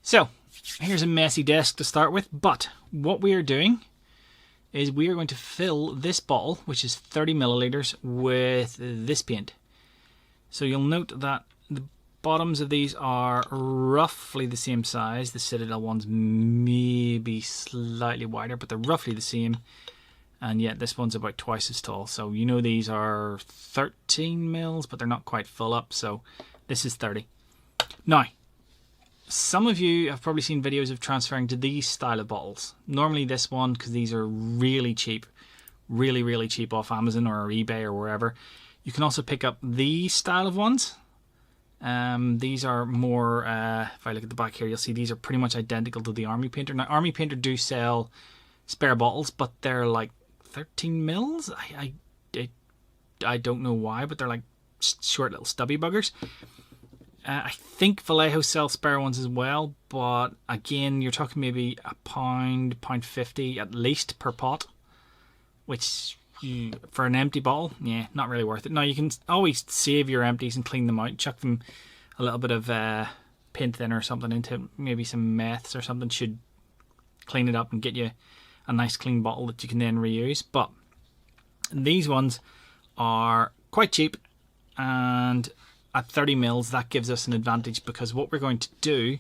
So here's a messy desk to start with, but what we are doing is we are going to fill this bottle, which is 30 milliliters, with this paint. So you'll note that the bottoms of these are roughly the same size. The Citadel one's maybe slightly wider, but they're roughly the same. And yet this one's about twice as tall. So you know these are 13 mils, but they're not quite full up. So this is 30. Now, some of you have probably seen videos of transferring to these style of bottles. Normally this one, because these are really cheap, really cheap off Amazon or eBay or wherever. You can also pick up these style of ones. These are more, if I look at the back here, you'll see these are pretty much identical to the Army Painter. Now, Army Painter do sell spare bottles, but they're like 13 mils. I don't know why, but they're like short little stubby buggers. I think Vallejo sells spare ones as well, but again, you're talking maybe £1.50 at least per pot, which for an empty bottle, yeah, not really worth it. Now, you can always save your empties and clean them out, chuck them a little bit of paint thinner or something into maybe some meths or something, should clean it up and get you a nice clean bottle that you can then reuse. But these ones are quite cheap, and at 30 mils, that gives us an advantage, because what we're going to do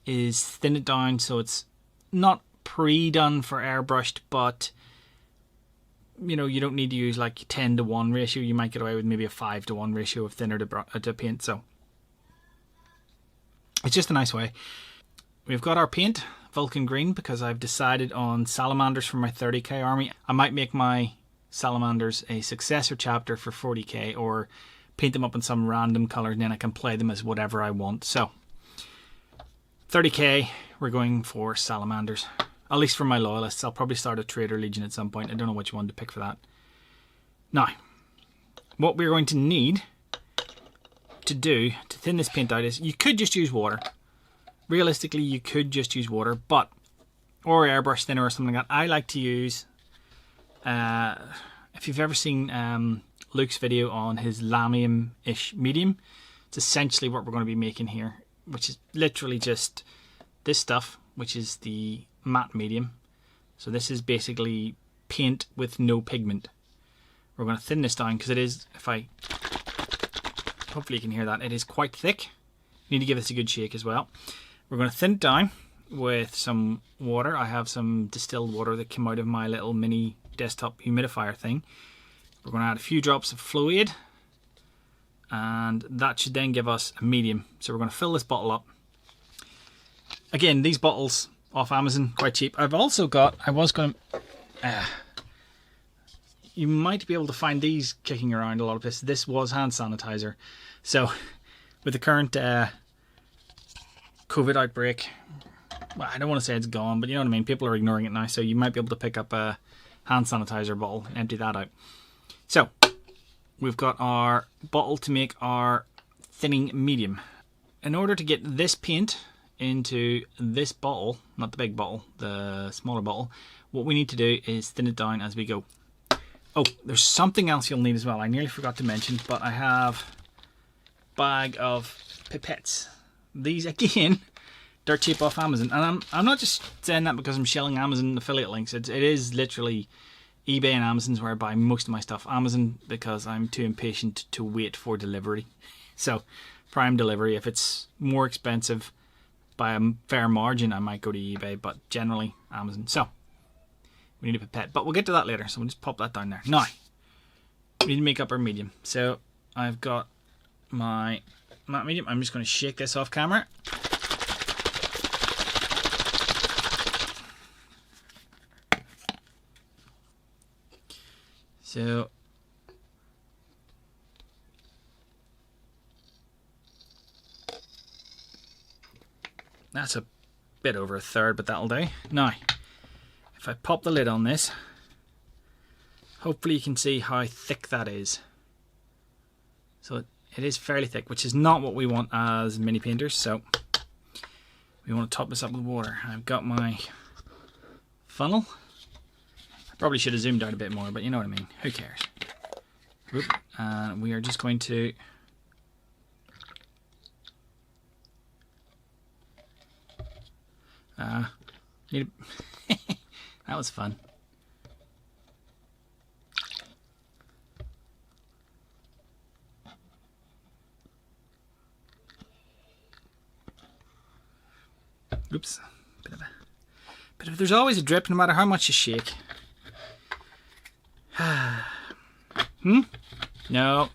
is thin it down so it's not pre-done for airbrushed, but you know, you don't need to use like 10:1 ratio. You might get away with maybe a 5:1 ratio of thinner to paint. So it's just a nice way. We've got our paint, Vulkan Green, because I've decided on salamanders for my 30k army. I might make my salamanders a successor chapter for 40k, or paint them up in some random colour, and then I can play them as whatever I want. So 30k, we're going for salamanders. At least for my loyalists. I'll probably start a Trader Legion at some point. I don't know which one to pick for that. Now, what we're going to need to do to thin this paint out is, you could just use water. Realistically, you could just use water, but, or airbrush thinner or something like that. I like to use, if you've ever seen Luke's video on his Lahmian-ish medium, it's essentially what we're going to be making here, which is literally just this stuff, which is the matte medium. So this is basically paint with no pigment. We're going to thin this down, because it is, hopefully you can hear that, it is quite thick. You need to give this a good shake as well. We're going to thin it down with some water. I have some distilled water that came out of my little mini desktop humidifier thing. We're going to add a few drops of fluid, and that should then give us a medium. So we're going to fill this bottle up. Again, these bottles off Amazon, quite cheap. I've also got, you might be able to find these kicking around a lot of places. This was hand sanitizer. So with the current COVID outbreak, well, I don't want to say it's gone, but you know what I mean, people are ignoring it now. So you might be able to pick up a hand sanitizer bottle, empty that out. So we've got our bottle to make our thinning medium. In order to get this paint into this bottle, not the big bottle, the smaller bottle, what we need to do is thin it down as we go. Oh, there's something else you'll need as well. I nearly forgot to mention, but I have a bag of pipettes. These, again, dirt cheap off Amazon. And I'm not just saying that because I'm shelling Amazon affiliate links. It is literally eBay and Amazon's where I buy most of my stuff. Amazon, because I'm too impatient to wait for delivery. So Prime delivery, if it's more expensive by a fair margin, I might go to eBay, but generally Amazon. So we need a pipette, but we'll get to that later. So we'll just pop that down there. Now we need to make up our medium. So I've got my matte medium. I'm just going to shake this off camera. So that's a bit over a third, but that'll do. Now, if I pop the lid on this, hopefully you can see how thick that is. So it is fairly thick, which is not what we want as mini painters. So we want to top this up with water. I've got my funnel. I probably should have zoomed out a bit more, but you know what I mean. Who cares? Whoop. And we are just going to That was fun. Oops. But if there's always a drip, no matter how much you shake. No.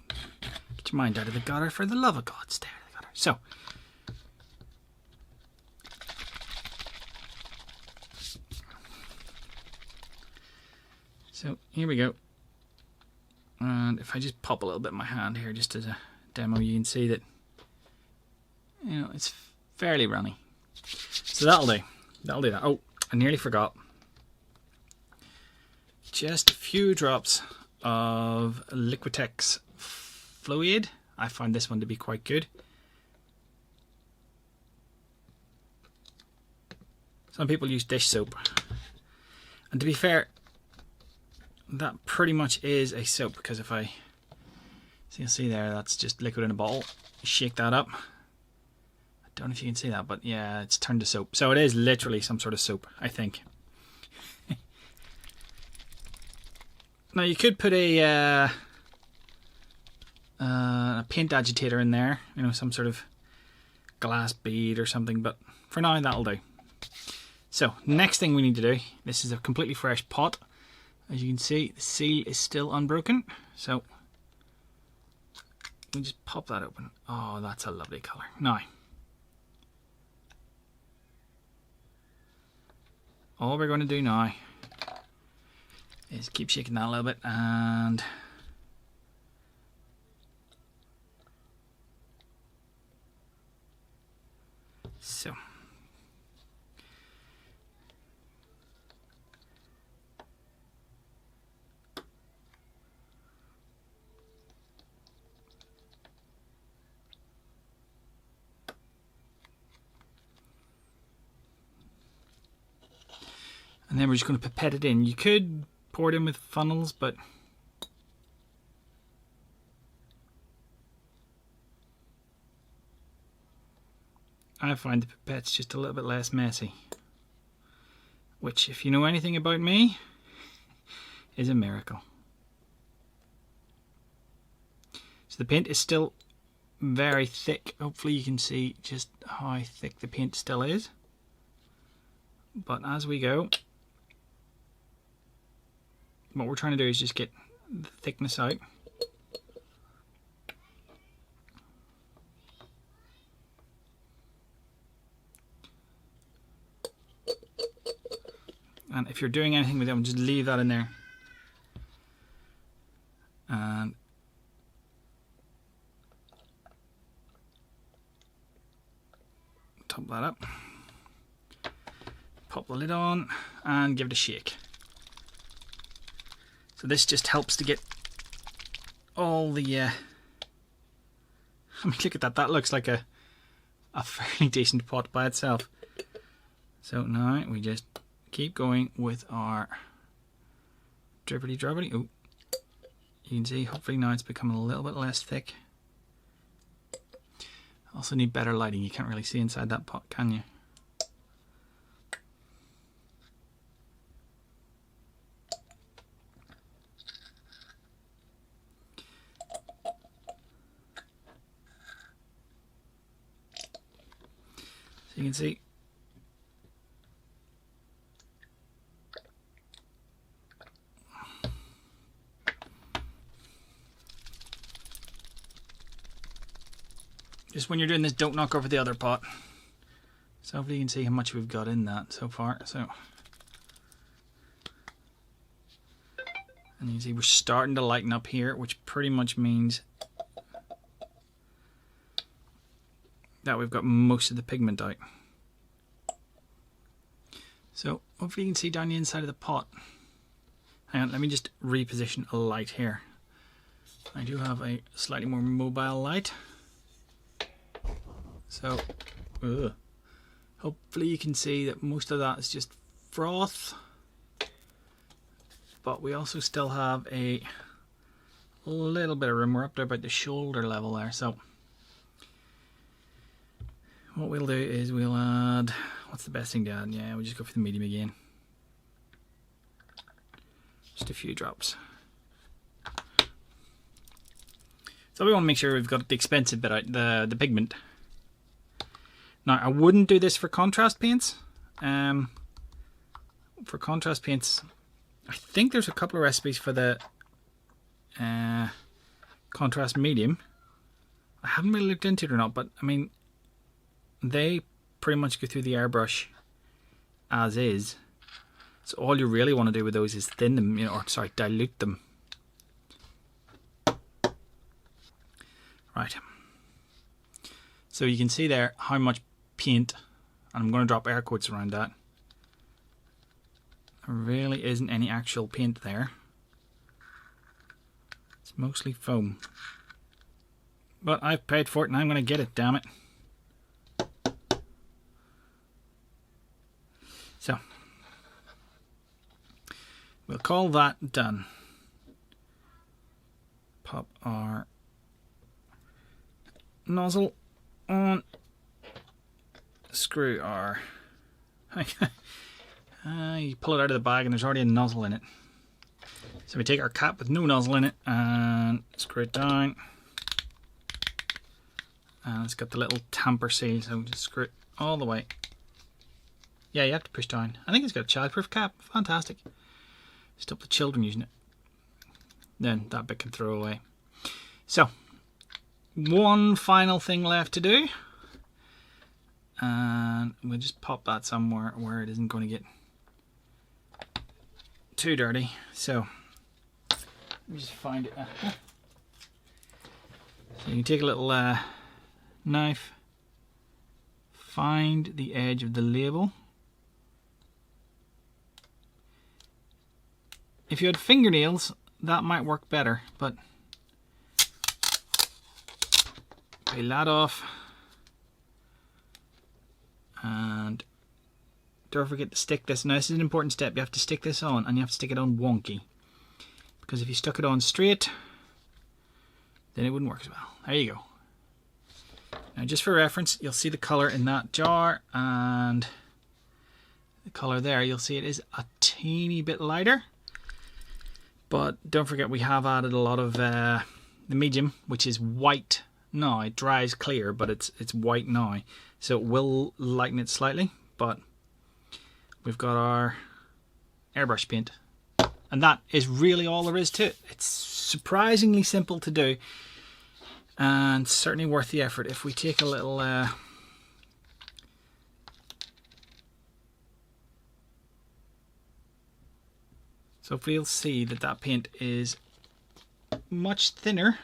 Get your mind out of the gutter, for the love of God. Stay out of the gutter. So here we go. And if I just pop a little bit in my hand here, just as a demo, you can see that, you know, it's fairly runny. So that'll do. That'll do that. Oh, I nearly forgot. Just a few drops of Liquitex Fluid. I find this one to be quite good. Some people use dish soap. And to be fair, that pretty much is a soap, because if I, so you'll see there, that's just liquid in a bottle. You shake that up. I don't know if you can see that, but yeah, it's turned to soap. So it is literally some sort of soap, I think. Now you could put a paint agitator in there, you know, some sort of glass bead or something, but for now that'll do. So next thing we need to do, this is a completely fresh pot. As you can see, the seal is still unbroken, so we just pop that open. Oh, that's a lovely colour. Now, all we're going to do now is keep shaking that a little bit, and so. And then we're just going to pipette it in. You could pour it in with funnels, but I find the pipette's just a little bit less messy. Which, if you know anything about me, is a miracle. So the paint is still very thick. Hopefully you can see just how thick the paint still is. But as we go, what we're trying to do is just get the thickness out. And if you're doing anything with them, just leave that in there. And top that up. Pop the lid on and give it a shake. So this just helps to get all the, I mean, look at that, that looks like a fairly decent pot by itself. So now we just keep going with our drippity droppity. Oh, you can see, hopefully now it's becoming a little bit less thick. Also need better lighting, you can't really see inside that pot, can you? You can see just when you're doing this, don't knock over the other pot. So hopefully you can see how much we've got in that so far. So, and you can see we're starting to lighten up here, which pretty much means that we've got most of the pigment out. So hopefully you can see down the inside of the pot. Hang on, let me just reposition a light here. I do have a slightly more mobile light. So hopefully you can see that most of that is just froth. But we also still have a little bit of room. We're up to about the shoulder level there. So What we'll do is we'll add, what's the best thing to add? Yeah, we'll just go for the medium again. Just a few drops. So we want to make sure we've got the expensive bit out, the pigment. Now I wouldn't do this for contrast paints. For contrast paints, I think there's a couple of recipes for the contrast medium. I haven't really looked into it or not, but I mean, they pretty much go through the airbrush as is. So all you really want to do with those is thin them, you know, or sorry, dilute them. Right. So you can see there how much paint, and I'm going to drop air quotes around that. There really isn't any actual paint there. It's mostly foam. But I've paid for it and I'm going to get it, damn it. So, we'll call that done. Pop our nozzle on. Screw our... you pull it out of the bag and there's already a nozzle in it. So we take our cap with no nozzle in it and screw it down. And it's got the little tamper seal, so just screw it all the way. Yeah, you have to push down. I think it's got a childproof cap. Fantastic. Stop the children using it. Then that bit can throw away. So, one final thing left to do. And we'll just pop that somewhere where it isn't going to get too dirty. So, let me just find it. So you can take a little knife, find the edge of the label. If you had fingernails, that might work better, but peel that off. And don't forget to stick this. Now this is an important step. You have to stick this on, and you have to stick it on wonky. Because if you stuck it on straight, then it wouldn't work as well. There you go. Now just for reference, you'll see the colour in that jar, and the colour there, you'll see it is a teeny bit lighter. But don't forget we have added a lot of the medium, which is white now. It dries clear, but it's white now. So it will lighten it slightly, but we've got our airbrush paint. And that is really all there is to it. It's surprisingly simple to do, and certainly worth the effort. If we take a little so if we'll see that that paint is much thinner,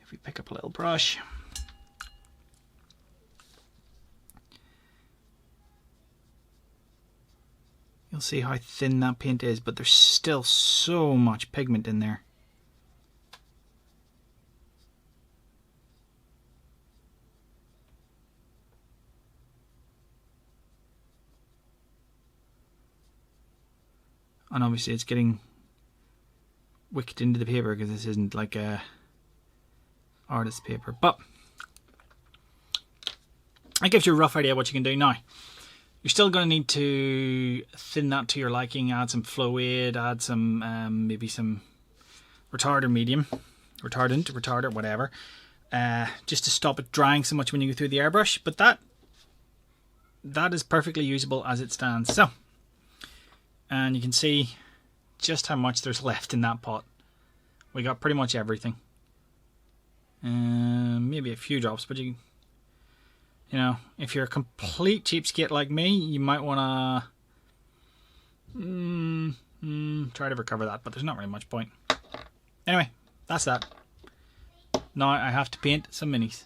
if we pick up a little brush, you'll see how thin that paint is, but there's still so much pigment in there. And obviously it's getting wicked into the paper because this isn't like a artist paper, but that gives you a rough idea what you can do. Now you're still going to need to thin that to your liking, add some flow aid, add some maybe some retardant, whatever, just to stop it drying so much when you go through the airbrush. But that is perfectly usable as it stands. So, and you can see just how much there's left in that pot. We got pretty much everything. Maybe a few drops, but you know, if you're a complete cheapskate like me, you might want to try to recover that, but there's not really much point. Anyway, that's that. Now I have to paint some minis.